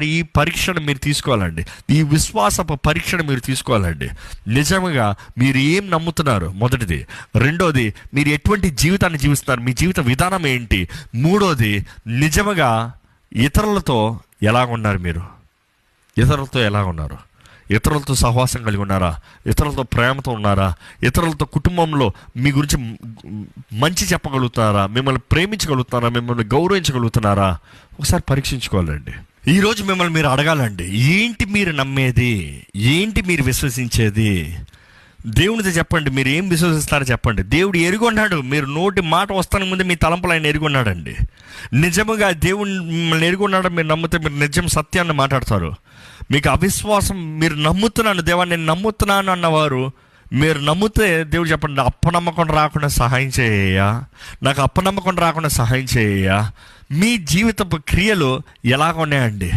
చెప్పాలంటే ఈ పరీక్షను మీరు తీసుకోవాలండి. ఈ విశ్వాసపు పరీక్షను మీరు తీసుకోవాలండి. నిజంగా మీరు ఏం నమ్ముతున్నారు మొదటిది. రెండోది, మీరు ఎటువంటి జీవితాన్ని జీవిస్తున్నారు, మీ జీవిత విధానం ఏంటి. మూడోది, నిజంగా ఇతరులతో ఎలాగున్నారు, మీరు ఇతరులతో ఎలాగున్నారు, ఇతరులతో సహవాసం కలిగి ఉన్నారా, ఇతరులతో ప్రేమతో ఉన్నారా, ఇతరులతో కుటుంబంలో మీ గురించి మంచి చెప్పగలుగుతారా, మిమ్మల్ని ప్రేమించగలుగుతారా, మిమ్మల్ని గౌరవించగలుగుతున్నారా, ఒకసారి పరీక్షించుకోవాలండి. ఈరోజు మిమ్మల్ని మీరు అడగాలండి, ఏంటి మీరు నమ్మేది, ఏంటి మీరు విశ్వసించేది. దేవునితో చెప్పండి, మీరు ఏం విశ్వసిస్తారో చెప్పండి. దేవుడు ఎరుగున్నాడు. మీరు నోటి మాట వస్తానికి ముందు మీ తలంపులు ఆయన ఎరుగున్నాడండి. నిజముగా దేవుడు మిమ్మల్ని ఎరుగున్నాడు మీరు నమ్మితే మీరు నిజం సత్యాన్ని మాట్లాడతారు. మీకు అవిశ్వాసం, మీరు నమ్ముతున్నాను దేవా నేను నమ్ముతున్నాను అన్నవారు, మీరు నమ్మితే దేవుడు చెప్పండి, అప్పనమ్మకం రాకుండా సహాయం చేయ్యా, నాకు అప్పనమ్మకం రాకుండా సహాయం చేయ్యా. మీ జీవితపు క్రియలు ఎలాగ ఉన్నాయండి?